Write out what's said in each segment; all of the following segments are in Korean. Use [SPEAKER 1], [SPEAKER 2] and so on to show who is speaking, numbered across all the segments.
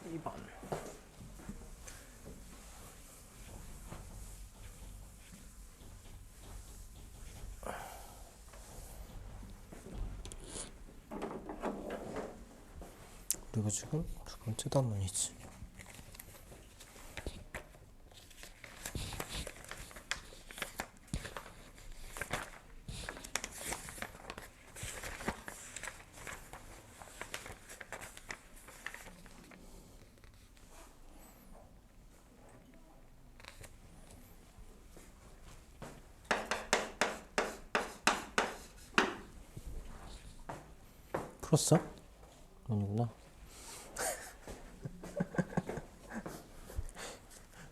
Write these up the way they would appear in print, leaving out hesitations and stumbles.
[SPEAKER 1] 2번. 우리가 지금 두 번째 단원이지. 풀었어? 아니구나.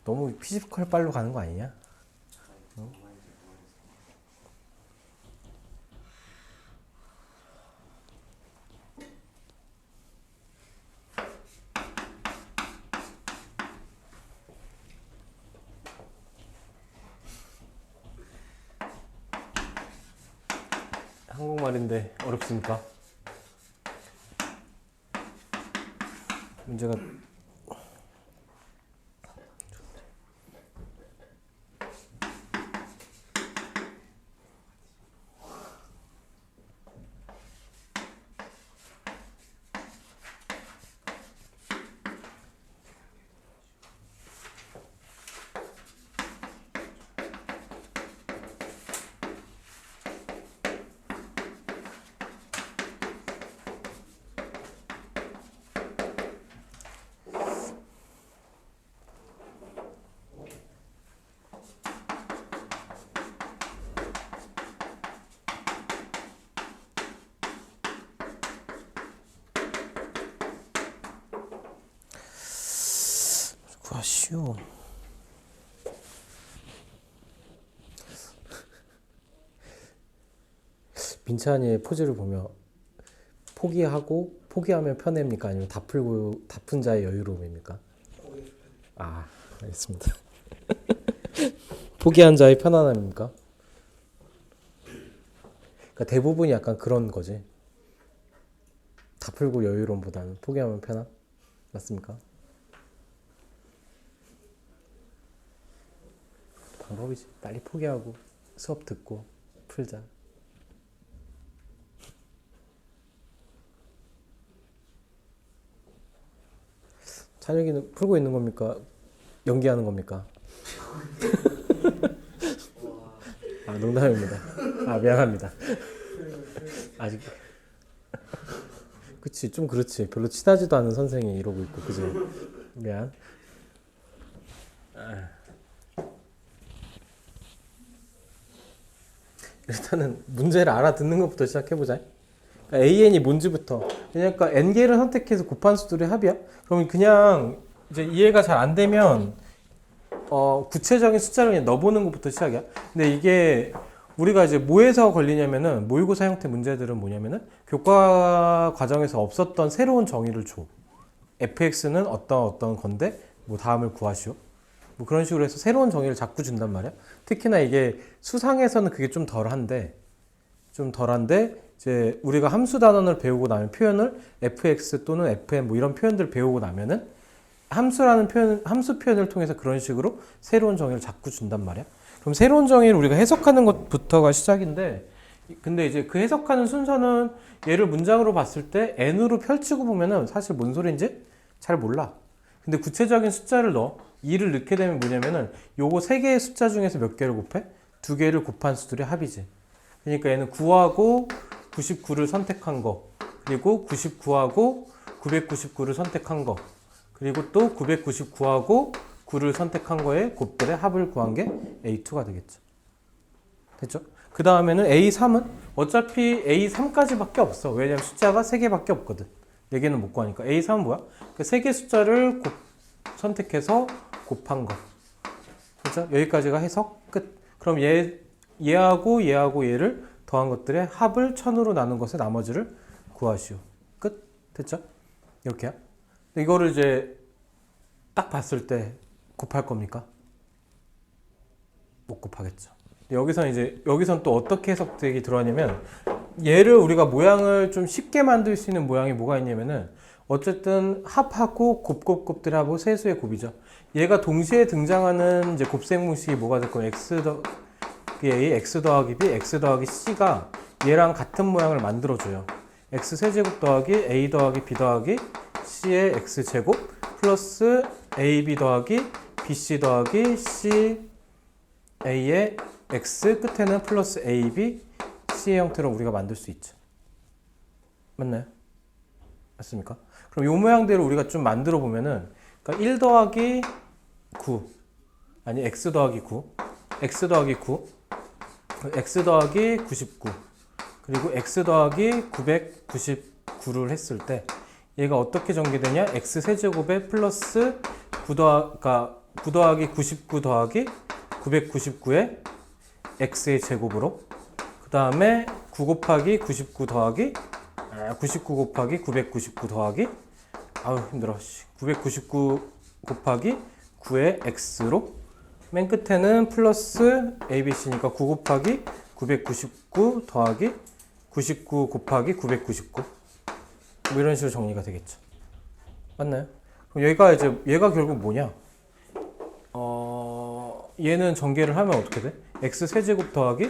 [SPEAKER 1] 너무 피지컬 빨로 가는 거 아니냐? 어? 한국말인데 어렵습니까? 문제가 아쉬워. 민찬이의 포즈를 보면 포기하고 포기하면 편해입니까? 아니면 다 풀고 다 푼 자의 여유로움입니까? 아, 알겠습니다. 포기한 자의 편안함입니까? 그러니까 대부분이 약간 그런 거지. 다 풀고 여유로움보다는 포기하면 편함? 맞습니까? 방법이지. 빨리 포기하고 수업 듣고 풀자. 찬혁이는 풀고 있는 겁니까? 연기하는 겁니까? 아, 농담입니다. 아, 미안합니다. 아직 그치, 좀 그렇지. 별로 친하지도 않은 선생이 이러고 있고, 그지? 미안. 일단은 문제를 알아듣는 것부터 시작해보자. 그러니까 AN이 뭔지부터. 그러니까 N개를 선택해서 곱한 수들의 합이야? 그럼 그냥 이제 이해가 잘 안 되면 구체적인 숫자를 그냥 넣어보는 것부터 시작이야. 근데 이게 우리가 이제 뭐에서 걸리냐면은 모의고사 형태 문제들은 뭐냐면은 교과 과정에서 없었던 새로운 정의를 줘. fx는 어떤 건데 뭐 다음을 구하시오. 뭐 그런 식으로 해서 새로운 정의를 자꾸 준단 말이야. 특히나 이게 수상에서는 그게 좀 덜한데 이제 우리가 함수 단원을 배우고 나면 표현을 fx 또는 fn 뭐 이런 표현들을 배우고 나면은 함수 표현을 통해서 그런 식으로 새로운 정의를 자꾸 준단 말이야. 그럼 새로운 정의를 우리가 해석하는 것부터가 시작인데, 근데 이제 그 해석하는 순서는 얘를 문장으로 봤을 때 n으로 펼치고 보면은 사실 뭔 소리인지 잘 몰라. 근데 구체적인 숫자를 넣어. 2를 넣게 되면 뭐냐면은 요거 3개의 숫자 중에서 몇 개를 곱해? 2개를 곱한 수들의 합이지. 그러니까 얘는 9하고 99를 선택한 거, 그리고 99하고 999를 선택한 거, 그리고 또 999하고 9를 선택한 거에 곱들의 합을 구한 게 A2가 되겠죠. 됐죠? 그 다음에는 A3은 어차피 A3까지밖에 없어. 왜냐면 숫자가 3개밖에 없거든. 4개는 못 구하니까. A3은 뭐야? 그 3개 숫자를 선택해서 곱한 거. 그죠? 여기까지가 해석 끝. 그럼 얘하고 얘를 더한 것들의 합을 1000으로 나눈 것의 나머지를 구하시오. 끝. 됐죠? 이렇게야. 이거를 이제 딱 봤을 때 곱할 겁니까? 못 곱하겠죠. 여기선 또 어떻게 해석되기 들어가냐면, 얘를 우리가 모양을 좀 쉽게 만들 수 있는 모양이 뭐가 있냐면은, 어쨌든 합하고 곱곱곱들하고 세수의 곱이죠. 얘가 동시에 등장하는 이제 곱셈공식이 뭐가 될 거예요? x 더하기 a, x 더하기 b, x 더하기 c가 얘랑 같은 모양을 만들어줘요. x 세제곱 더하기 a 더하기 b 더하기 c의 x 제곱 플러스 ab 더하기 bc 더하기 c a의 x 끝에는 플러스 ab c의 형태로 우리가 만들 수 있죠. 맞나요? 맞습니까? 그럼 이 모양대로 우리가 좀 만들어 보면은 그러니까 1 더하기 9 아니 x 더하기 9 x 더하기 9 x 더하기 99 그리고 x 더하기 999를 했을 때 얘가 어떻게 전개되냐? x 세제곱에 플러스 9 더하기 99 더하기 999의 x의 제곱으로 그 다음에 9 곱하기 99 더하기 99 곱하기 999 더하기 아우 힘들어 999 곱하기 9의 x로 맨 끝에는 플러스 abc니까 9 곱하기 999 더하기 99 곱하기 999 뭐 이런 식으로 정리가 되겠죠. 맞나요? 그럼 얘가 결국 뭐냐? 얘는 전개를 하면 어떻게 돼? x 세제곱 더하기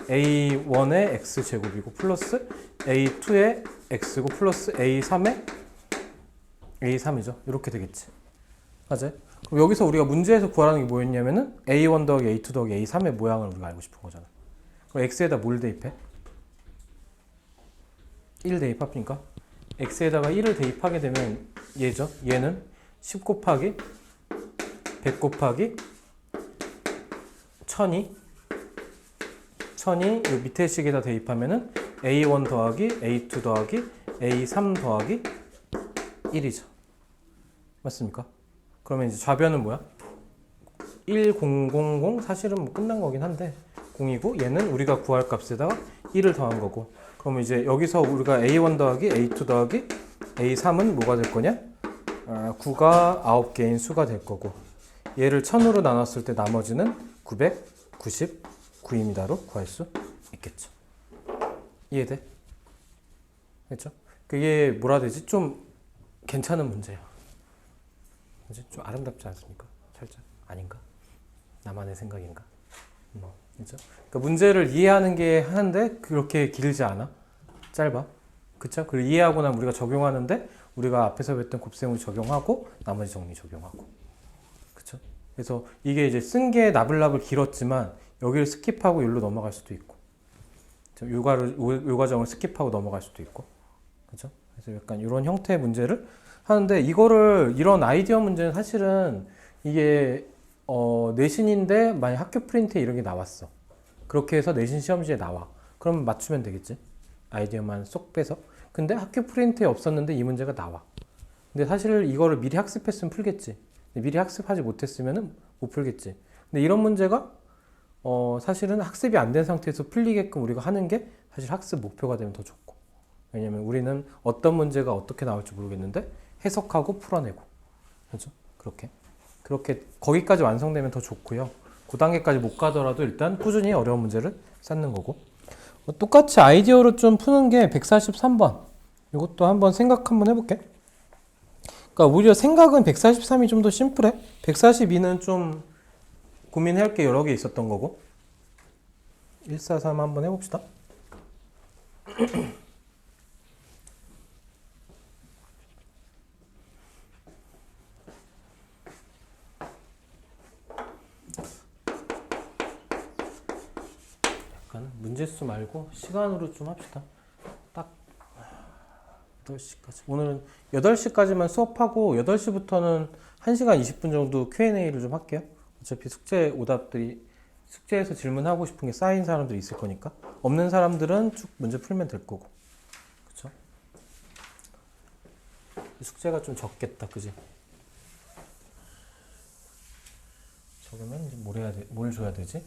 [SPEAKER 1] a1의 x 제곱이고 플러스 a2의 x고 플러스 a3의 a3이죠. 이렇게 되겠지. 맞아요? 그럼 여기서 우리가 문제에서 구하라는 게 뭐였냐면은 a1 더하기 a2 더하기 a3의 모양을 우리가 알고 싶은 거잖아. 그럼 x에다 뭘 대입해? 1 대입합니까? x에다가 1을 대입하게 되면 얘죠. 얘는 10 곱하기 100 곱하기 1000이 이 밑에 식에다 대입하면은 a1 더하기 a2 더하기 a3 더하기 1이죠. 맞습니까? 그러면 이제 좌변은 뭐야? 1000 사실은 뭐 끝난 거긴 한데 0이고 얘는 우리가 구할 값에다가 1을 더한 거고 그러면 이제 여기서 우리가 a1 더하기 a2 더하기 a3은 뭐가 될 거냐? 9가 9개인 수가 될 거고 얘를 1000으로 나눴을 때 나머지는 999입니다로 구할 수 있겠죠. 이해돼? 그렇죠? 그게 뭐라 해야 되지? 좀 괜찮은 문제예요. 좀 아름답지 않습니까? 살짝 아닌가? 나만의 생각인가? 그렇죠? 그러니까 문제를 이해하는 게 하는데 그렇게 길지 않아. 짧아. 그렇죠? 그걸 이해하고 나면 우리가 적용하는데 우리가 앞에서 배웠던 곱셈을 적용하고 나머지 정리 적용하고. 그렇죠? 그래서 이게 이제 쓴 게 나불나불 길었지만 여기를 스킵하고 여기로 넘어갈 수도 있고 요 과정을 스킵하고 넘어갈 수도 있고 그렇죠? 그래서 약간 이런 형태의 문제를 하는데 이런 아이디어 문제는 사실은 이게 내신인데 만약 학교 프린트에 이런 게 나왔어. 그렇게 해서 내신 시험지에 나와. 그럼 맞추면 되겠지. 아이디어만 쏙 빼서. 근데 학교 프린트에 없었는데 이 문제가 나와. 근데 사실 이거를 미리 학습했으면 풀겠지. 미리 학습하지 못했으면 못 풀겠지. 근데 이런 문제가 사실은 학습이 안 된 상태에서 풀리게끔 우리가 하는 게 사실 학습 목표가 되면 더 좋고. 왜냐면 우리는 어떤 문제가 어떻게 나올지 모르겠는데 해석하고 풀어내고. 그렇죠? 그렇게 거기까지 완성되면 더 좋고요. 그 단계까지 못 가더라도 일단 꾸준히 어려운 문제를 쌓는 거고. 똑같이 아이디어로 좀 푸는 게 143번. 이것도 한번 생각 한번 해볼게. 그러니까 오히려 생각은 143이 좀 더 심플해. 142는 좀 고민할 게 여러 개 있었던 거고. 143 한번 해봅시다. 약간 문제수 말고 시간으로 좀 합시다. 딱 8시까지. 오늘은 8시까지만 수업하고 8시부터는 1시간 20분 정도 Q&A를 좀 할게요. 어차피 숙제 오답들이 숙제에서 질문하고 싶은 게 쌓인 사람들이 있을 거니까 없는 사람들은 쭉 문제 풀면 될 거고. 그쵸? 숙제가 좀 적겠다. 그지? 적으면 이제 뭘 줘야 되지?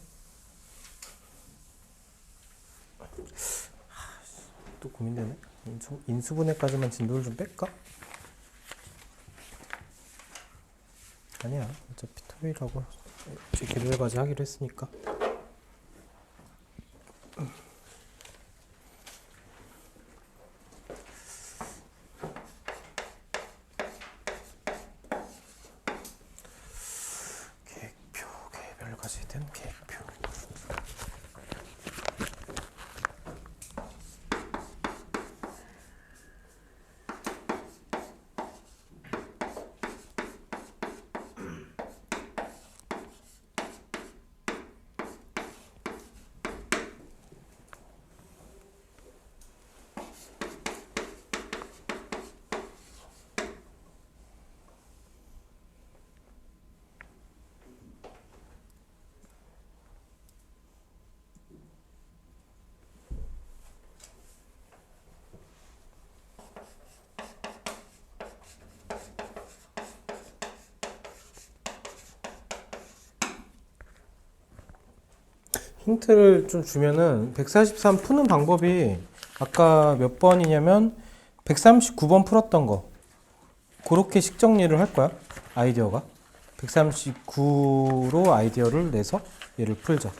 [SPEAKER 1] 또 고민되네. 인수분해까지만 진도를 좀 뺄까? 아니야. 어차피 토요일하고 일요일까지 하기로 했으니까. 된 계획표. 힌트를 좀 주면은 143 푸는 방법이 아까 몇 번이냐면 139번 풀었던 거 그렇게 식 정리를 할 거야. 아이디어가 139로 아이디어를 내서 얘를 풀자.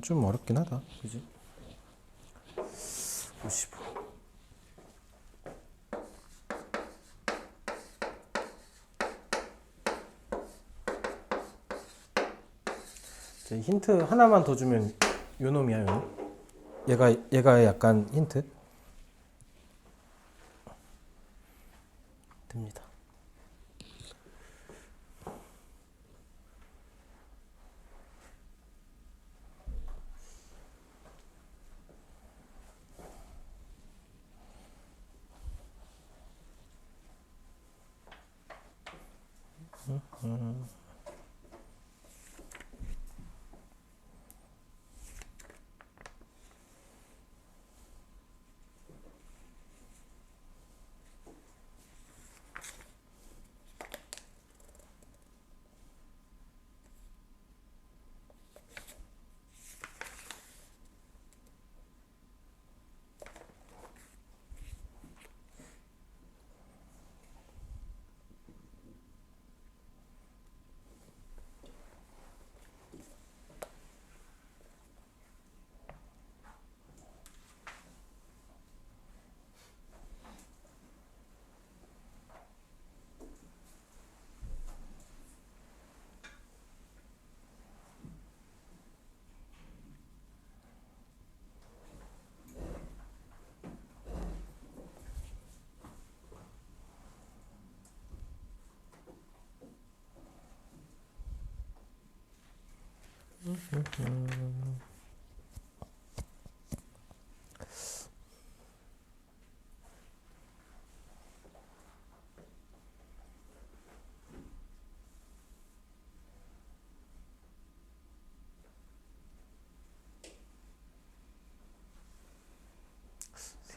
[SPEAKER 1] 좀 어렵긴 하다. 그지? 55. 이제 힌트 하나만 더 주면 요 놈이야, 요 놈. 얘가 약간 힌트 됩니다.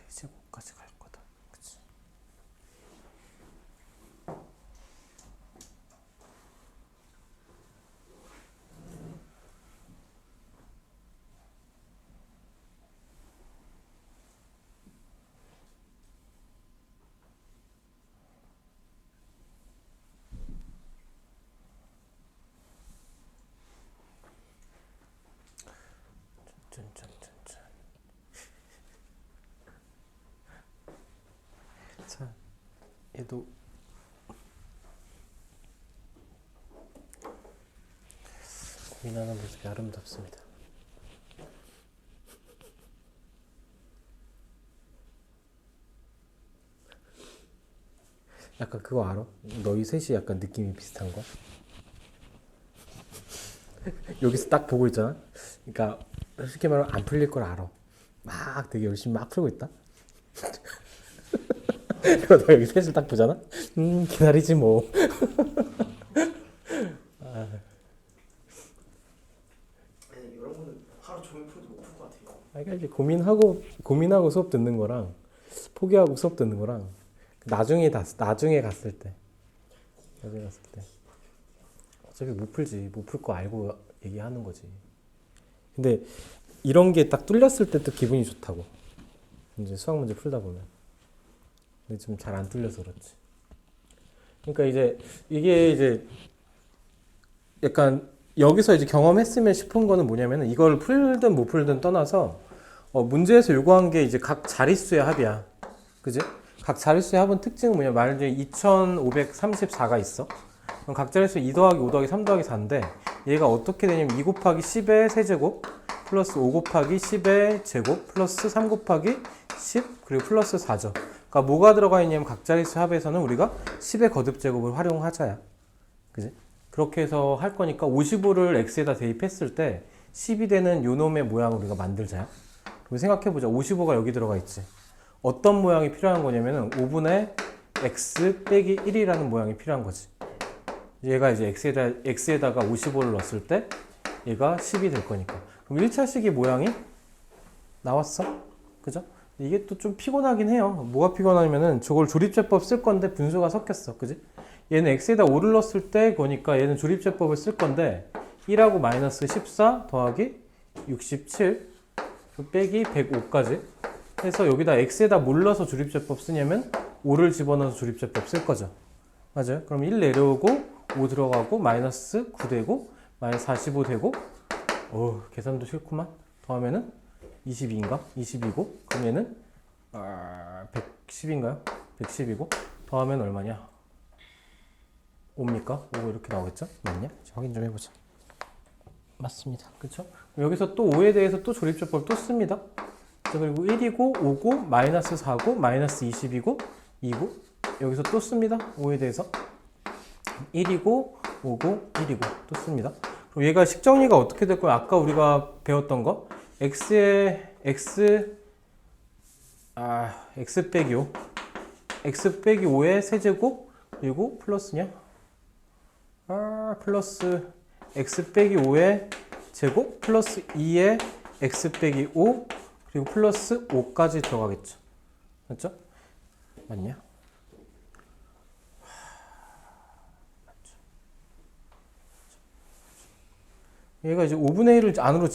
[SPEAKER 1] 세제곱까지 갈 거다. 그치? 짠짠짠짠. 자, 얘도 고민하는 모습이 아름답습니다. 약간 그거 알아? 너희 셋이 약간 느낌이 비슷한 거? 여기서 딱 보고 있잖아? 그러니까 솔직히 말하면 안 풀릴 걸 알아. 막 되게 열심히 막 풀고 있다? 그러다 여기 셋을 딱 보잖아? 기다리지 뭐.
[SPEAKER 2] 여러분은 하루 종일 풀어도 못 풀 것 같아요.
[SPEAKER 1] 그러니까 이제 고민하고 수업 듣는 거랑 포기하고 수업 듣는 거랑 나중에 갔을 때 어차피 못 풀지. 못 풀 거 알고 얘기하는 거지. 근데 이런 게 딱 뚫렸을 때 또 기분이 좋다고. 이제 수학 문제 풀다 보면. 근데 좀 잘 안 뚫려서 그렇지. 그러니까 이제 이게 이제 약간 여기서 이제 경험했으면 싶은 거는 뭐냐면은 이걸 풀든 못 풀든 떠나서 문제에서 요구한 게 이제 각 자릿수의 합이야. 그지? 각 자릿수의 합은 특징은 뭐냐? 말하자면 2534가 있어. 그럼 각 자릿수 2 더하기 5 더하기 3 더하기 4인데 얘가 어떻게 되냐면 2 곱하기 10의 세제곱 플러스 5 곱하기 10의 제곱 플러스 3 곱하기 10 그리고 플러스 4죠. 그러니까 뭐가 들어가 있냐면 각 자릿수 합에서는 우리가 10의 거듭 제곱을 활용하자야. 그지? 그렇게 해서 할 거니까 55를 x에다 대입했을 때 10이 되는 요 놈의 모양을 우리가 만들자요. 그럼 생각해보자. 55가 여기 들어가 있지. 어떤 모양이 필요한 거냐면은 5분의 x 빼기 1이라는 모양이 필요한 거지. 얘가 이제 x에다가 55를 넣었을 때 얘가 10이 될 거니까. 그럼 1차식의 모양이 나왔어. 그죠? 이게 또 좀 피곤하긴 해요. 뭐가 피곤하냐면은 저걸 조립제법 쓸 건데 분수가 섞였어. 그지? 얘는 x에다 5를 넣었을 때 거니까 얘는 조립제법을 쓸 건데 1하고 마이너스 14 더하기 67 빼기 105까지 해서 여기다 x에다 뭘 넣어서 조립제법 쓰냐면 5를 집어넣어서 조립제법 쓸 거죠. 맞아요? 그럼 1 내려오고 5 들어가고 마이너스 9 되고 마이너스 45 되고 계산도 싫구만. 더하면은 22인가? 22고 그럼 얘는 110인가요? 110이고 더하면 얼마냐? 5입니까? 5 이렇게 나오겠죠? 맞냐? 확인 좀 해보자. 맞습니다. 그쵸? 여기서 또 5에 대해서 또 조립제법 또 씁니다. 그리고 1이고 5고 마이너스 4고 마이너스 20이고 2고 여기서 또 씁니다. 5에 대해서 1이고 5고 1이고 또 씁니다. 그럼 얘가 식정리가 어떻게 될 거야? 아까 우리가 배웠던 거 x의 x 빼기 5 x 빼기 5의 세제곱 그리고 플러스냐? 플러스 x 빼기 5의 제곱 플러스 2의 x 빼기 5 그리고 플러스 5까지 들어가겠죠. 맞죠? 맞냐? 맞죠. 얘가 이제 5분의 1을 안으로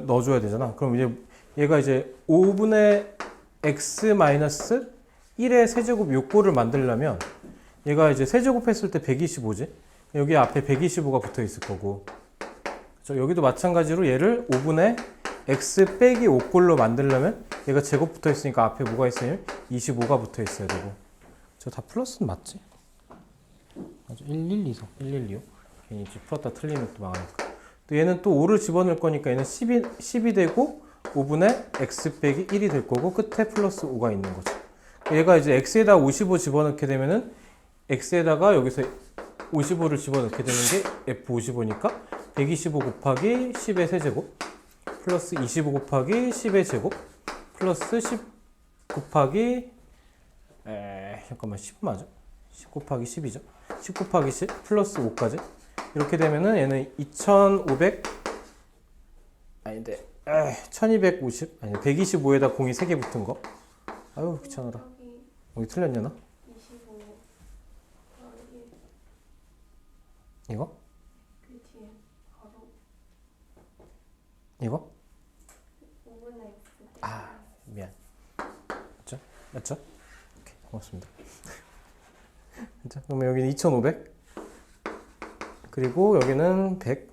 [SPEAKER 1] 넣어줘야 되잖아. 그럼 이제 얘가 이제 5분의 x 마이너스 1의 세제곱 요거를 만들려면 얘가 이제 세제곱했을 때 125지. 여기 앞에 125가 붙어 있을 거고. 그렇죠? 여기도 마찬가지로 얘를 5분의 x 빼기 5꼴로 만들려면 얘가 제곱 붙어 있으니까 앞에 뭐가 있으면 25가 붙어 있어야 되고. 저 다 플러스는 맞지? 맞아. 1125. 괜히 풀었다 틀리면 또 망하니까. 또 얘는 또 5를 집어넣을 거니까 얘는 10이 되고 5분의 x 빼기 1이 될 거고 끝에 플러스 5가 있는 거죠. 얘가 이제 x에다 55 집어넣게 되면은 x에다가 여기서 55를 집어넣게 되는 게 F55니까 125 곱하기 10의 세제곱 플러스 25 곱하기 10의 제곱 플러스 10 곱하기 10 맞아? 10 곱하기 10이죠. 10 곱하기 10 플러스 5까지 이렇게 되면은 얘는 2500 아닌데 1250 아니 125에다 공이 3개 붙은 거. 아유 귀찮아라. 여기 틀렸냐 나? 이거? 이거? 미안. 맞죠? 맞죠? 오케이, 고맙습니다. 그죠? 그러면 여기는 2500 그리고 여기는 100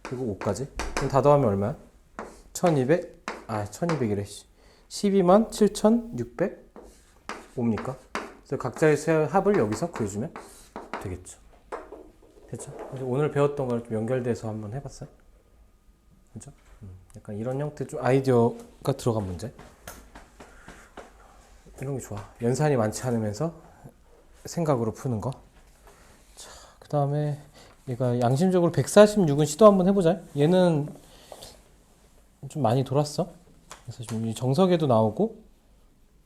[SPEAKER 1] 그리고 5까지 그럼 다 더하면 얼마야? 1200 1200이래 127,605입니까? 그래서 각자의 합을 여기서 구해주면 되겠죠. 됐죠? 그래서 오늘 배웠던 걸 좀 연결돼서 한번 해봤어요. 그죠? 약간 이런 형태 좀 아이디어가 들어간 문제. 이런 게 좋아. 연산이 많지 않으면서 생각으로 푸는 거. 자, 그 다음에 얘가 양심적으로 146은 시도 한번 해보자. 얘는 좀 많이 돌았어. 그래서 지금 이 정석에도 나오고,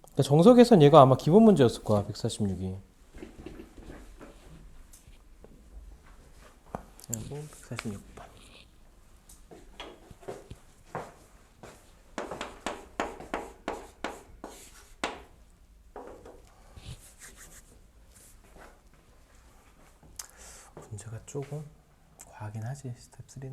[SPEAKER 1] 그러니까 정석에선 얘가 아마 기본 문제였을 거야. 146이. 그리고 146번. 문제가 조금 과하긴 하지, 스텝 3는.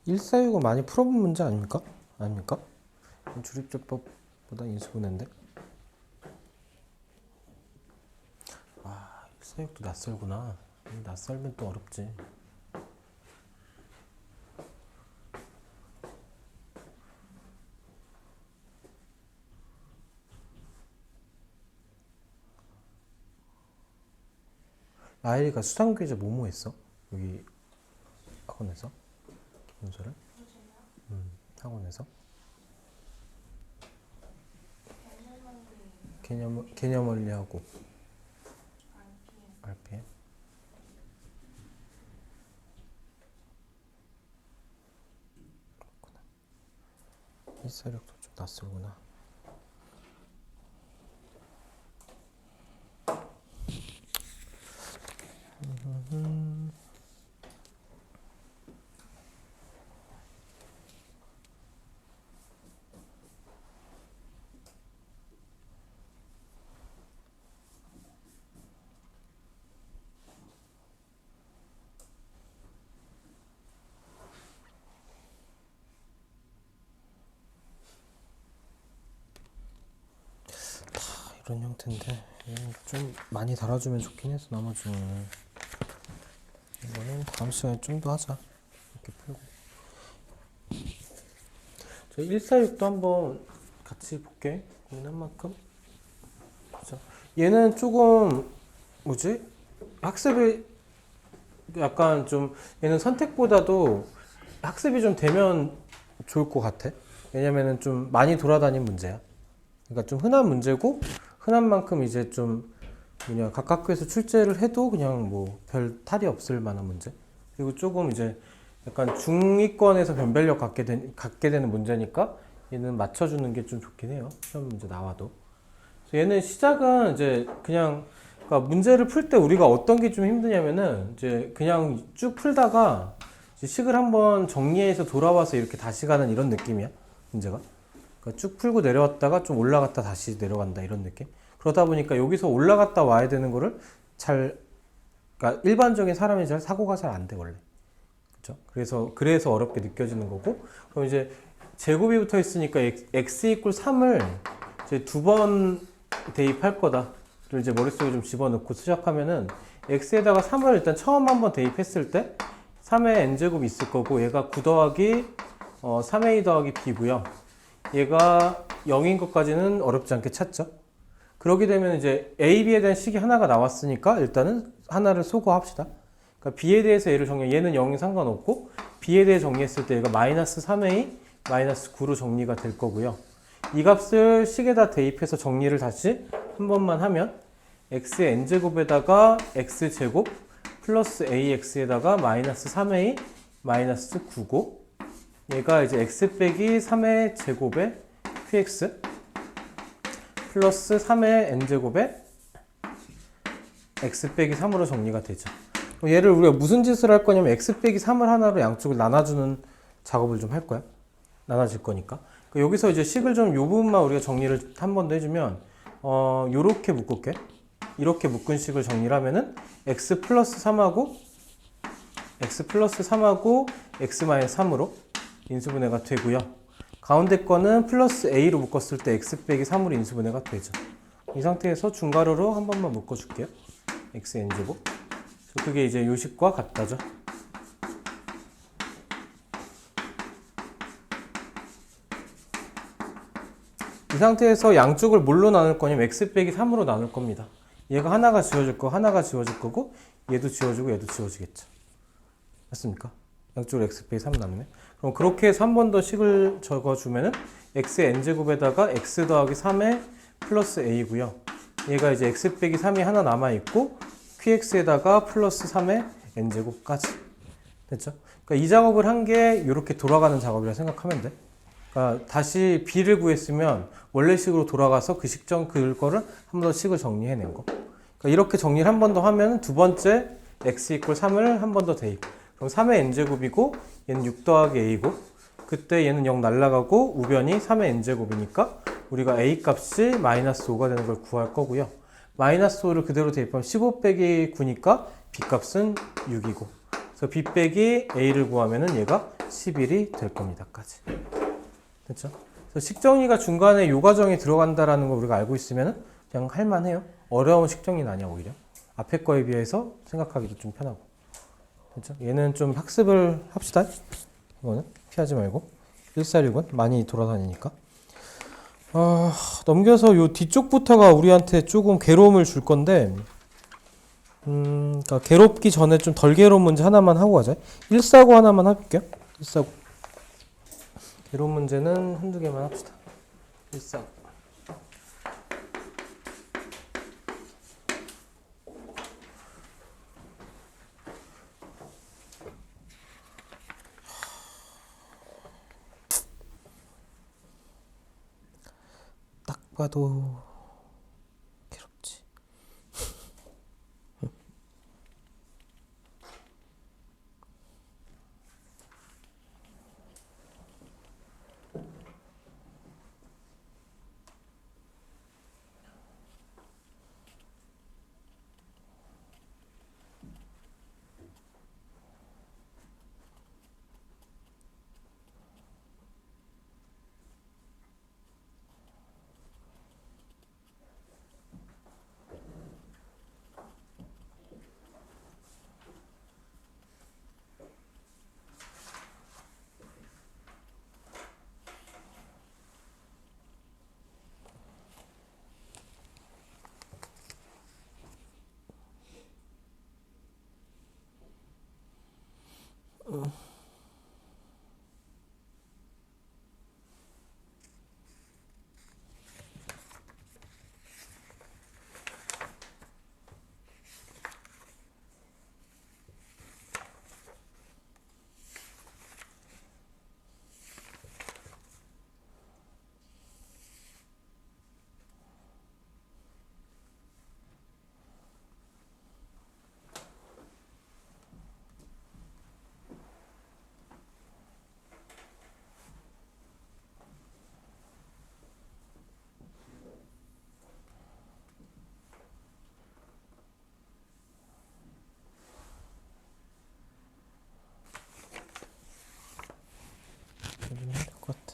[SPEAKER 1] 146은 많이 풀어본 문제 아닙니까? 아닙니까? 주립제법보다 인수분해인데. 아, 146도 낯설구나. 낯설면 또 어렵지. 라일이가 수상교재 뭐뭐 했어? 여기 학원에서? 기본서를? 학원에서? 개념 원리하고 RPM. 146도 좀 낯설구나. 이런 형태인데 좀 많이 달아주면 좋긴 해서 나머지는 이거는 다음 시간에 좀 더 하자. 이렇게 풀고 저 146도 한번 같이 볼게. 고민한 만큼. 그죠? 얘는 조금 뭐지? 학습이 약간 좀 얘는 선택보다도 학습이 좀 되면 좋을 것 같아. 왜냐면은 좀 많이 돌아다닌 문제야. 그러니까 좀 흔한 문제고 흔한 만큼 이제 좀 뭐냐 각 학교에서 출제를 해도 그냥 뭐 별 탈이 없을 만한 문제. 그리고 조금 이제 약간 중위권에서 변별력 갖게 되는 문제니까 얘는 맞춰주는 게 좀 좋긴 해요. 시험 문제 나와도. 그래서 얘는 시작은 이제 그냥 그러니까 문제를 풀 때 우리가 어떤 게 좀 힘드냐면은 이제 그냥 쭉 풀다가 이제 식을 한번 정리해서 돌아와서 이렇게 다시 가는 이런 느낌이야 문제가. 그러니까 쭉 풀고 내려왔다가 좀 올라갔다 다시 내려간다 이런 느낌. 그러다 보니까 여기서 올라갔다 와야 되는 거를 잘 그러니까 일반적인 사람이 잘 사고가 잘 안 돼 원래. 그렇죠? 그래서 어렵게 느껴지는 거고. 그럼 이제 제곱이 붙어 있으니까 x 이퀄 3을 이제 두 번 대입할 거다를 이제 머릿속에 좀 집어넣고 시작하면은 x에다가 3을 일단 처음 한번 대입했을 때 3의 n제곱이 있을 거고 얘가 9 더하기 3a 더하기 b고요. 얘가 0인 것까지는 어렵지 않게 찾죠. 그러게 되면 이제 a, b에 대한 식이 하나가 나왔으니까 일단은 하나를 소거합시다. 그러니까 b에 대해서 얘를 정리, 얘는 0이 상관없고 b에 대해 정리했을 때 얘가 마이너스 3a, 마이너스 9로 정리가 될 거고요. 이 값을 식에다 대입해서 정리를 다시 한 번만 하면 x의 n제곱에다가 x제곱 플러스 ax에다가 마이너스 3a, 마이너스 9고 얘가 이제 x 빼기 3의 제곱에 qx 플러스 3의 n제곱에 x 빼기 3으로 정리가 되죠. 얘를 우리가 무슨 짓을 할 거냐면 x 빼기 3을 하나로 양쪽을 나눠주는 작업을 좀 할 거야. 나눠질 거니까. 여기서 이제 식을 좀 요 부분만 우리가 정리를 한 번 더 해주면 요렇게 묶을게. 이렇게 묶은 식을 정리를 하면은 x 플러스 3하고 x 마이너스 3으로 인수분해가 되고요. 가운데 거는 플러스 a로 묶었을 때 x 빼기 3으로 인수분해가 되죠. 이 상태에서 중괄호로 한 번만 묶어줄게요. x n제곱. 그게 이제 요식과 같다죠. 이 상태에서 양쪽을 뭘로 나눌 거냐면 x 빼기 3으로 나눌 겁니다. 얘가 하나가 지워질 거, 하나가 지워질 거고 얘도 지워지고 얘도 지워지겠죠. 맞습니까? 양쪽으로 x 빼기 3 나누네. 그럼 그렇게 해서 한 번 더 식을 적어주면은 x의 n제곱에다가 x 더하기 3의 플러스 a고요. 얘가 이제 x 빼기 3이 하나 남아있고 qx에다가 플러스 3의 n제곱까지. 됐죠? 그러니까 이 작업을 한 게 이렇게 돌아가는 작업이라 생각하면 돼. 그러니까 다시 b를 구했으면 원래 식으로 돌아가서 그 식정 그거를 한 번 더 식을 정리해낸 거. 그러니까 이렇게 정리를 한 번 더 하면 두 번째 x 이퀄 3을 한 번 더 대입. 그럼 3의 n제곱이고 얘는 6 더하기 a고 그때 얘는 0 날라가고 우변이 3의 n제곱이니까 우리가 a 값이 마이너스 5가 되는 걸 구할 거고요. 마이너스 5를 그대로 대입하면 15 빼기 9니까 b 값은 6이고 그래서 b 빼기 a를 구하면은 얘가 10일이 될 겁니다까지. 됐죠? 그래서 식정리가 중간에 요 과정이 들어간다라는 걸 우리가 알고 있으면 그냥 할만해요. 어려운 식정리는 아니야 오히려. 앞에 거에 비해서 생각하기도 좀 편하고. 됐죠? 얘는 좀 학습을 합시다. 이거는 피하지 말고. 146은 많이 돌아다니니까. 넘겨서 요 뒤쪽부터가 우리한테 조금 괴로움을 줄 건데, 그러니까 괴롭기 전에 좀 덜 괴로운 문제 하나만 하고 가자. 149 하나만 해볼게요. 149. 괴로운 문제는 한두 개만 합시다. 149. 딱 봐도 괴롭지. 될것 같아.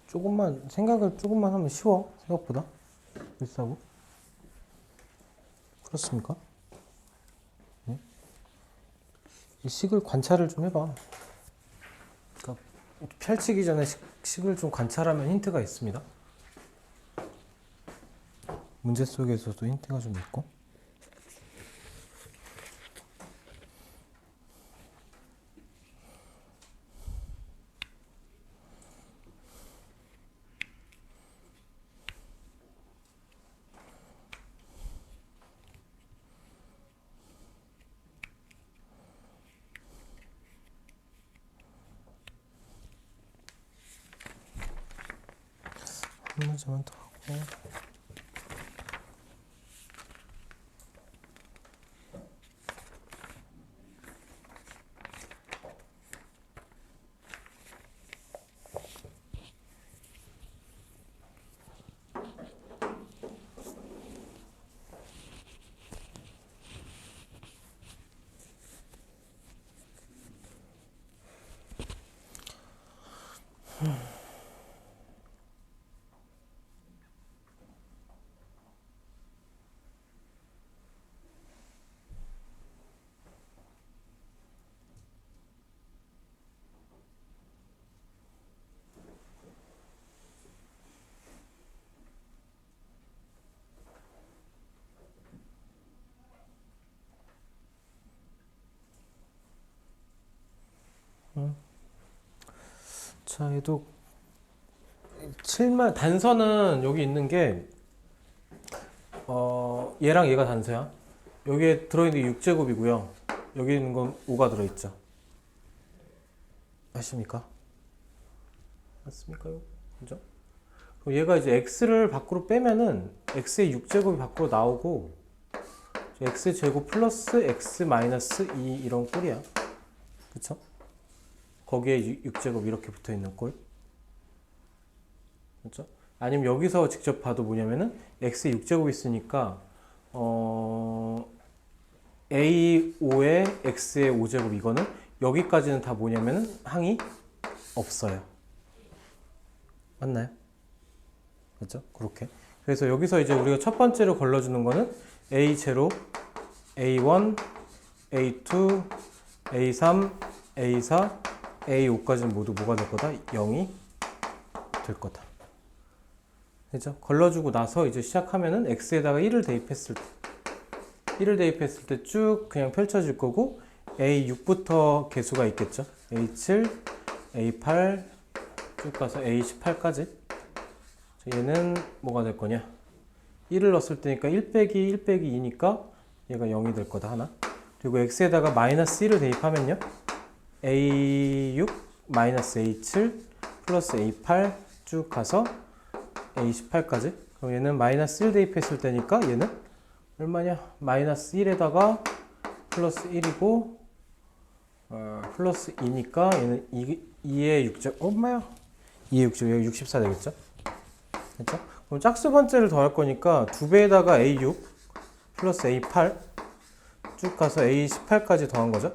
[SPEAKER 1] 조금만 생각을 조금만 하면 쉬워 생각보다. 149. 그렇습니까? 네? 이 식을 관찰을 좀 해봐. 그러니까 펼치기 전에 식을 좀 관찰하면 힌트가 있습니다. 문제 속에서도 힌트가 좀 있고. 한 문제만 더 하고. 자, 얘도 7만 단서는 여기 있는 게 얘랑 얘가 단서야. 여기에 들어있는 게 6제곱이고요. 여기 있는 건 5가 들어있죠. 아십니까? 맞습니까요? 그죠? 그럼 얘가 이제 x를 밖으로 빼면은 x의 6제곱이 밖으로 나오고 x제곱 플러스 x 마이너스 2 이런 꼴이야. 그쵸? 거기에 6제곱 이렇게 붙어 있는 꼴. 그렇죠? 아니면 여기서 직접 봐도 뭐냐면은 x에 6제곱이 있으니까 a5에 x의 5제곱 이거는 여기까지는 다 뭐냐면은 항이 없어요. 맞나요? 그렇죠? 그렇게. 그래서 여기서 이제 우리가 첫 번째로 걸러주는 거는 a0, a1, a2, a3, a4, a5까지는 모두 뭐가 될 거다? 0이 될 거다. 그죠? 걸러주고 나서 이제 시작하면은 x에다가 1을 대입했을 때 쭉 그냥 펼쳐질 거고 a6부터 개수가 있겠죠. a7, a8 쭉 가서 a18까지. 얘는 뭐가 될 거냐? 1을 넣었을 때니까 1 빼기 1 빼기 2니까 얘가 0이 될 거다 하나. 그리고 x에다가 마이너스 1을 대입하면요. a6 마이너스 a7 플러스 a8 쭉 가서 a18까지. 그럼 얘는 마이너스 1 대입했을 때니까 얘는 얼마냐? 마이너스 1에다가 플러스 1이고 플러스 2니까 얘는 2의 6제곱 엄마야 2의 6제곱 여기 64 되겠죠? 그렇죠? 그럼 짝수 번째를 더할 거니까 2배에다가 a6 플러스 a8 쭉 가서 a18까지 더한 거죠?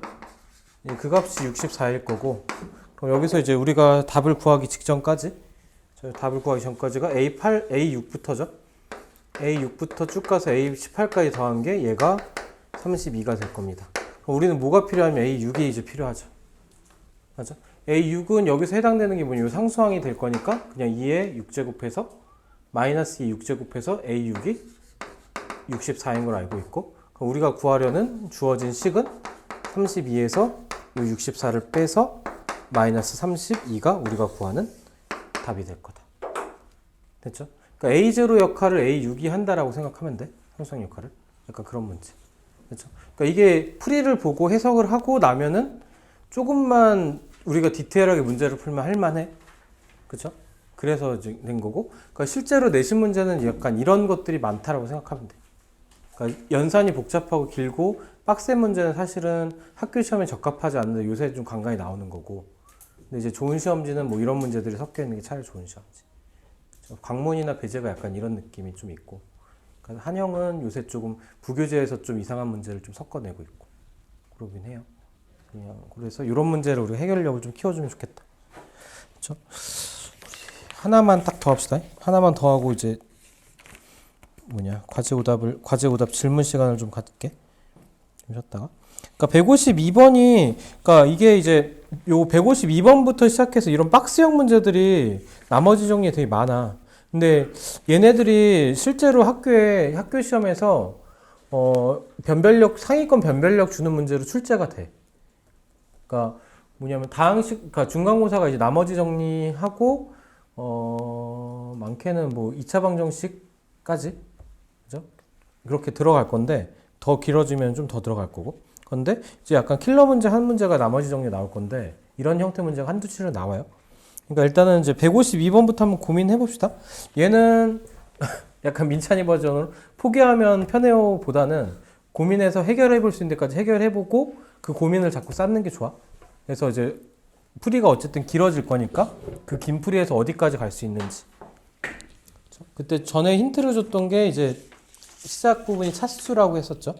[SPEAKER 1] 그 값이 64일 거고 그럼 여기서 이제 우리가 답을 구하기 직전까지 답을 구하기 전까지가 a6부터죠. a6부터 쭉 가서 a18까지 더한 게 얘가 32가 될 겁니다. 그럼 우리는 뭐가 필요하면 a6이 이제 필요하죠. 맞아? a6은 여기서 해당되는 게 뭐냐? 상수항이 될 거니까 그냥 2에 6제곱해서 마이너스 2 6제곱해서 a6이 64인 걸 알고 있고 그럼 우리가 구하려는 주어진 식은 32에서 이 64를 빼서 마이너스 32가 우리가 구하는 답이 될 거다. 됐죠? 그러니까 A0 역할을 A6이 한다라고 생각하면 돼. 상수항 역할을. 약간 그런 문제. 그렇죠? 그러니까 이게 풀이를 보고 해석을 하고 나면은 조금만 우리가 디테일하게 문제를 풀면 할만해. 그렇죠? 그래서 이제 된 거고. 그러니까 실제로 내신 문제는 약간 이런 것들이 많다라고 생각하면 돼. 그러니까 연산이 복잡하고 길고 빡센 문제는 사실은 학교 시험에 적합하지 않는데 요새 좀 간간히 나오는 거고. 근데 이제 좋은 시험지는 뭐 이런 문제들이 섞여 있는 게 차라리 좋은 시험지. 광문이나 배제가 약간 이런 느낌이 좀 있고. 그러니까 한영은 요새 조금 부교재에서 좀 이상한 문제를 좀 섞어내고 있고. 그러긴 해요. 그냥 그래서 이런 문제를 우리 해결력을 좀 키워주면 좋겠다. 그렇죠? 하나만 딱 더 합시다. 하나만 더 하고 이제 과제 오답 질문 시간을 좀 갖게. 좀 쉬었다가. 그러니까 152번이 그러니까 이게 이제 요 152번부터 시작해서 이런 박스형 문제들이 나머지 정리에 되게 많아. 근데 얘네들이 실제로 학교 시험에서 변별력 상위권 변별력 주는 문제로 출제가 돼. 그러니까 뭐냐면 다항식 그러니까 중간고사가 이제 나머지 정리하고 많게는 뭐 2차 방정식까지 그죠? 그렇게 들어갈 건데 더 길어지면 좀 더 들어갈 거고. 그런데 이제 약간 킬러 문제 한 문제가 나머지 정리에 나올 건데 이런 형태 문제가 한두 치로 나와요. 그러니까 일단은 이제 152번부터 한번 고민해 봅시다. 얘는 약간 민찬이 버전으로 포기하면 편해요보다는 고민해서 해결해 볼 수 있는 데까지 해결해 보고 그 고민을 자꾸 쌓는 게 좋아. 그래서 이제 풀이가 어쨌든 길어질 거니까 그 긴 풀이에서 어디까지 갈 수 있는지. 그때 전에 힌트를 줬던 게 이제 시작 부분이 차수라고 했었죠.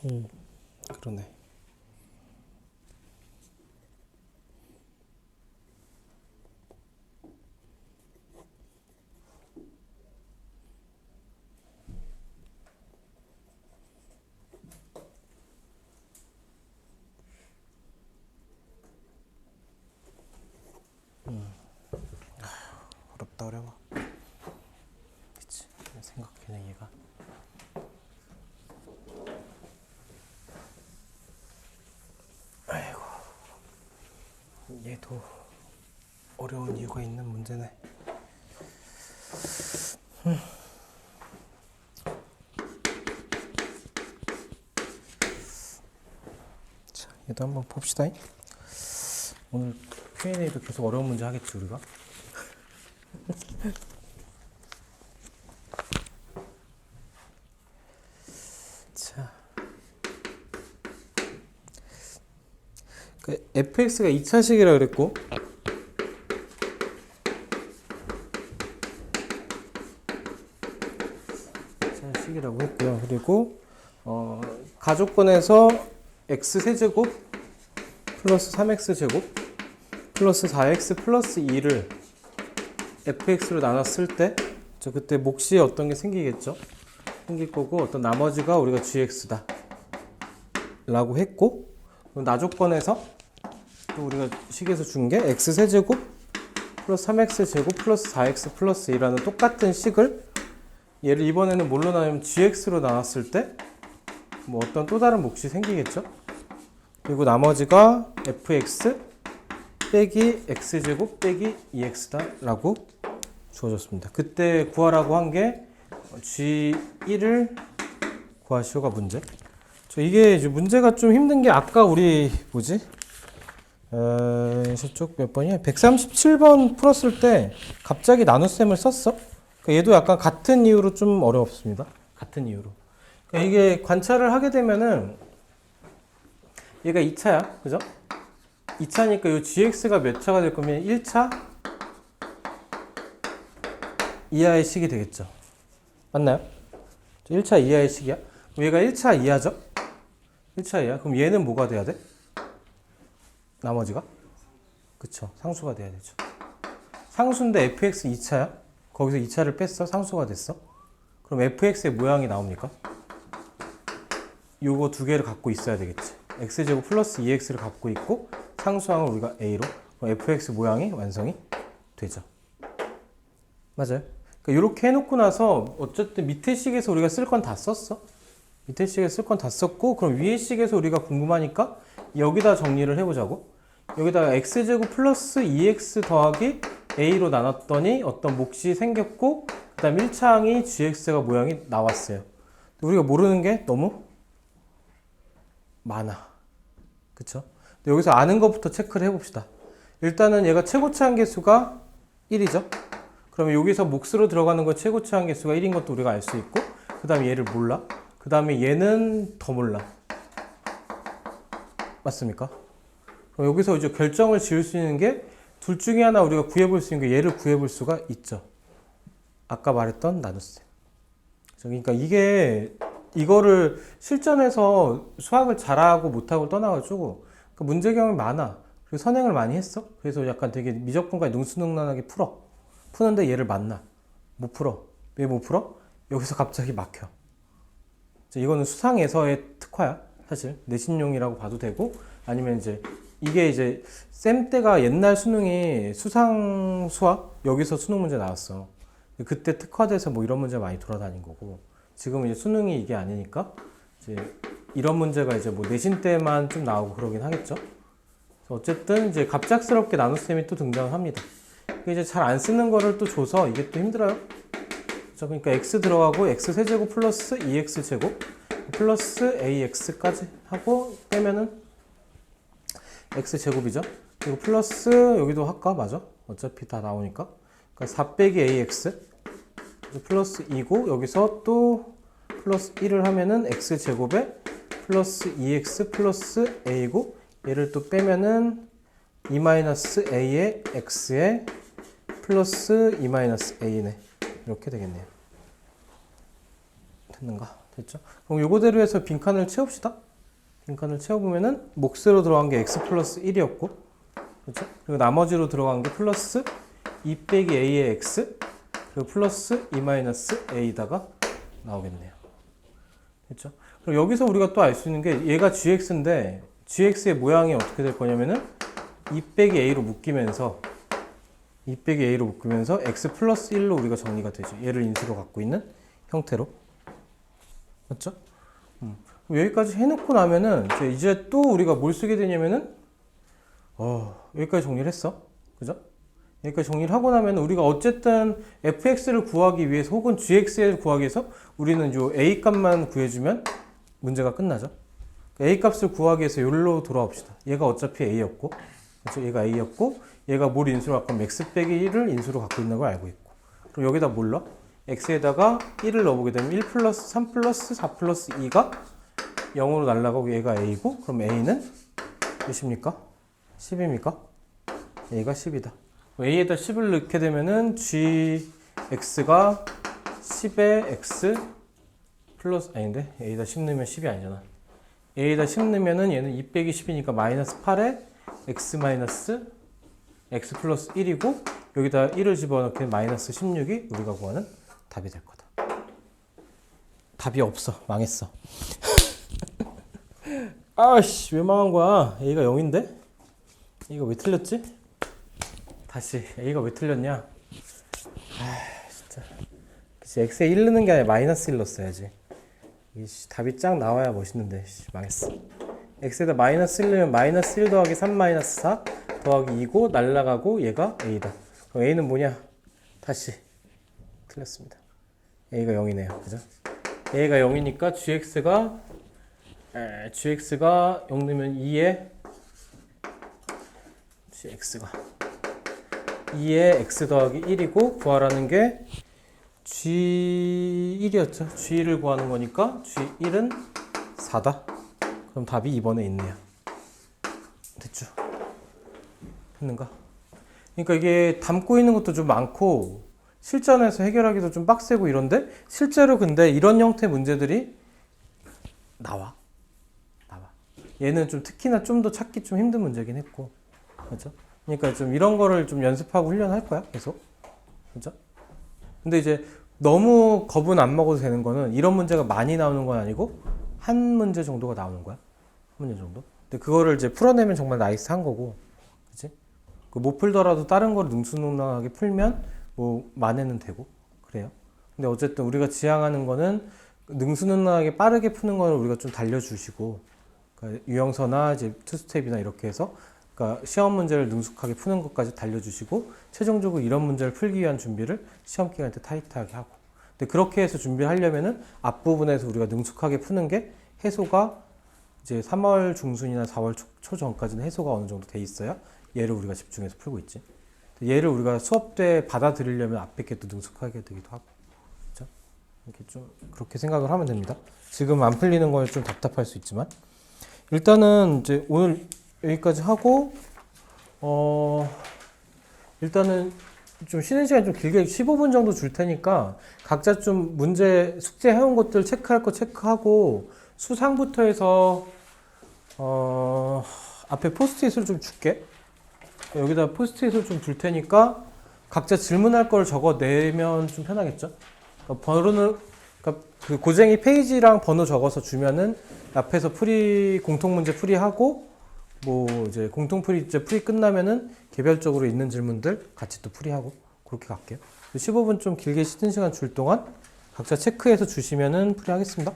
[SPEAKER 1] 그러네. 어렵다 어려워. 그치. 생각해내 얘가. 아이고. 얘도 어려운 이유가 있는 문제네. 자, 얘도 한번 봅시다. 오늘 Q&A도 계속 어려운 문제 하겠지 우리가. 자, 그 fx가 2차식이라 그랬고, 식이라고 했고요. 그리고 가족권에서 x세제곱 플러스 3x제곱 플러스 4x 플러스 2를 fx로 나눴을 때 그때 몫이 어떤 게 생기겠죠? 생길 거고 어떤 나머지가 우리가 gx다 라고 했고, 나조건에서 또 우리가 식에서 준 게 x세제곱 플러스 3x제곱 플러스 4x 플러스 2라는 똑같은 식을 얘를 이번에는 뭘로 나누면 gx로 나눴을 때 뭐 어떤 또 다른 몫이 생기겠죠? 그리고 나머지가 fx 빼기 x제곱 빼기 2x다 라고 주어졌습니다. 그때 구하라고 한 게 g1을 구하시오가 문제. 이게 이제 문제가 좀 힘든 게 아까 우리 뭐지? 저쪽 몇 번이야? 137번 풀었을 때 갑자기 나눗셈을 썼어. 그러니까 얘도 약간 같은 이유로 좀 어렵습니다. 같은 이유로. 그러니까 이게 관찰을 하게 되면은 얘가 2차야. 그죠? 2차니까 이 gx가 몇 차가 될 거면 1차 이하의 식이 되겠죠. 맞나요? 1차 이하의 식이야. 그럼 얘가 1차 이하죠? 1차 이하. 그럼 얘는 뭐가 돼야 돼? 나머지가? 그쵸. 상수가 돼야 되죠. 상수인데 fx 2차야? 거기서 2차를 뺐어? 상수가 됐어? 그럼 fx의 모양이 나옵니까? 요거 두 개를 갖고 있어야 되겠지. x제곱 플러스 2x를 갖고 있고 상수항을 우리가 a로, 그럼 fx 모양이 완성이 되죠. 맞아요? 그러니까 이렇게 해놓고 나서 어쨌든 밑에 식에서 우리가 쓸 건 다 썼어. 밑에 식에서 쓸 건 다 썼고, 그럼 위에 식에서 우리가 궁금하니까 여기다 정리를 해보자고. 여기다가 x제곱 플러스 2x 더하기 a로 나눴더니 어떤 몫이 생겼고, 그 다음 1차항이 gx가 모양이 나왔어요. 우리가 모르는 게 너무 많아. 그쵸? 여기서 아는 것부터 체크를 해봅시다. 일단은 얘가 최고치 한계수가 1이죠. 그러면 여기서 몫으로 들어가는 거 최고치 한계수가 1인 것도 우리가 알 수 있고, 그 다음에 얘를 몰라. 그 다음에 얘는 더 몰라. 맞습니까? 그럼 여기서 이제 결정을 지을 수 있는 게 둘 중에 하나 우리가 구해볼 수 있는 게 얘를 구해볼 수가 있죠. 아까 말했던 나눗셈. 그러니까 이거를 실전에서 수학을 잘하고 못하고 떠나가지고 문제 경험이 많아. 그리고 선행을 많이 했어. 그래서 약간 되게 미적분까지 능수능란하게 풀어. 푸는데 얘를 만나. 못 풀어. 왜 못 풀어? 여기서 갑자기 막혀. 이거는 수상에서의 특화야. 사실 내신용이라고 봐도 되고, 아니면 이게 쌤 때가 옛날 수능이 수상 수학 여기서 수능 문제 나왔어. 그때 특화돼서 뭐 이런 문제 많이 돌아다닌 거고, 지금은 수능이 이게 아니니까 이런 문제가 뭐 내신 때만 좀 나오고 그러긴 하겠죠. 어쨌든 갑작스럽게 나눗셈이 또 등장을 합니다. 잘 안 쓰는 거를 또 줘서 이게 또 힘들어요. 그러니까 x 들어가고 x 세제곱 플러스 2x 제곱 플러스 ax까지 하고 빼면은 x 제곱이죠. 그리고 플러스 여기도 할까? 맞아? 어차피 다 나오니까. 그러니까 4 빼기 ax 플러스 2고, 여기서 또 플러스 1을 하면은 x 제곱에 플러스 2x 플러스 a고, 얘를 또 빼면은 2-a의 x에 플러스 2-a네. 이렇게 되겠네요. 됐는가? 됐죠? 그럼 요거대로 해서 빈칸을 채웁시다. 빈칸을 채워보면은 몫으로 들어간 게 x 플러스 1이었고, 그렇죠? 그리고 나머지로 들어간 게 플러스 2 빼기 a의 x, 그리고 플러스 2 마이너스 a다가 나오겠네요. 됐죠? 그럼 여기서 우리가 또 알 수 있는 게 얘가 gx인데 gx의 모양이 어떻게 될 거냐면은 2 빼기 a로 묶이면서 x 플러스 1로 우리가 정리가 되죠. 얘를 인수로 갖고 있는 형태로. 맞죠? 여기까지 해놓고 나면은 이제 또 우리가 뭘 쓰게 되냐면은 여기까지 정리를 했어. 그죠? 여기까지 정리를 하고 나면 우리가 어쨌든 fx를 구하기 위해서 혹은 gx를 구하기 위해서 우리는 요 a 값만 구해주면 문제가 끝나죠. a 값을 구하기 위해서 여기로 돌아옵시다. 얘가 어차피 a였고, 그렇죠? 얘가 a였고, 얘가 뭘 인수로 갖고 있면 x 빼기 1을 인수로 갖고 있는 걸 알고 있고, 그럼 여기다 뭘 넣어? x에다가 1을 넣어보게 되면 1 플러스 3 플러스 4 플러스 2가 0으로 날아가고 얘가 a고, 그럼 a는 몇입니까? 10입니까? a가 10이다. a에다 10을 넣게 되면은 gx가 10의 x 플러스, 아닌데 a에다 10 넣으면 10이 아니잖아. a에다 10 넣으면은 얘는 2 빼기 10이니까 마이너스 8에 x 마이너스 x 플러스 1이고, 여기다 1을 집어넣게 마이너스 16이 우리가 구하는 답이 될 거다. 답이 없어. 망했어. 아씨, 왜 망한 거야? a가 0인데? a가 왜 틀렸지? 다시 a가 왜 틀렸냐? 진짜. 그치, x에 1 넣는 게 아니라 마이너스 1 넣었어야지. 답이 쫙 나와야 멋있는데 망했어. x에다 마이너스 1 넣으면 마이너스 1 더하기 3 마이너스 4 더하기 2고 날라가고 얘가 a다. 그럼 a는 뭐냐? 다시 틀렸습니다. a가 0이네요. 그죠? a가 0이니까 gx가 0 넣으면 2에 gx가 2에 x 더하기 1이고 구하라는 게 g1이었죠. g1을 구하는 거니까 g1은 4다. 그럼 답이 2번에 있네요. 됐죠? 했는가? 그러니까 이게 담고 있는 것도 좀 많고 실전에서 해결하기도 좀 빡세고 이런데 실제로 근데 이런 형태 문제들이 나와. 얘는 좀 특히나 좀 더 찾기 좀 힘든 문제긴 했고, 그렇죠? 그러니까 좀 이런 거를 좀 연습하고 훈련할 거야, 계속. 그렇죠? 근데 이제 너무 겁은 안 먹어도 되는 거는 이런 문제가 많이 나오는 건 아니고 한 문제 정도가 나오는 거야. 한 문제 정도. 근데 그거를 이제 풀어내면 정말 나이스한 거고, 그렇지? 못 풀더라도 다른 거를 능수능란하게 풀면 뭐 만회는 되고 그래요. 근데 어쨌든 우리가 지향하는 거는 능수능란하게 빠르게 푸는 거를 우리가 좀 달려주시고, 그러니까 유형서나 이제 투스텝이나 이렇게 해서 그러니까 시험 문제를 능숙하게 푸는 것까지 달려주시고 최종적으로 이런 문제를 풀기 위한 준비를 시험 기간 때 타이트하게 하고. 근데 그렇게 해서 준비를 하려면은 앞부분에서 우리가 능숙하게 푸는 게 해소가 이제 3월 중순이나 4월 초 전까지는 해소가 어느 정도 돼 있어야 얘를 우리가 집중해서 풀고 있지. 얘를 우리가 수업 때 받아들이려면 앞에 게 또 능숙하게 되기도 하고. 그렇죠? 이렇게 좀 그렇게 생각을 하면 됩니다. 지금 안 풀리는 건 좀 답답할 수 있지만 일단은 이제 오늘 여기까지 하고 일단은 좀 쉬는 시간 좀 길게 15분 정도 줄 테니까 각자 좀 문제 숙제 해온 것들 체크할 거 체크하고 수상부터 해서 앞에 포스트잇을 좀 줄게. 여기다 포스트잇을 좀 줄 테니까 각자 질문할 걸 적어내면 좀 편하겠죠? 그러니까 번호는 그러니까 그 고쟁이 페이지랑 번호 적어서 주면은 앞에서 공통 문제 풀이하고 뭐 이제 공통 풀이 이제 풀이 끝나면은 개별적으로 있는 질문들 같이 또 풀이하고 그렇게 갈게요. 15분 좀 길게 쉬는 시간 줄 동안 각자 체크해서 주시면은 풀이하겠습니다.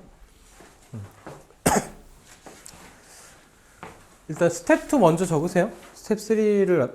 [SPEAKER 1] 일단 스텝 2 먼저 적으세요. 스텝 3를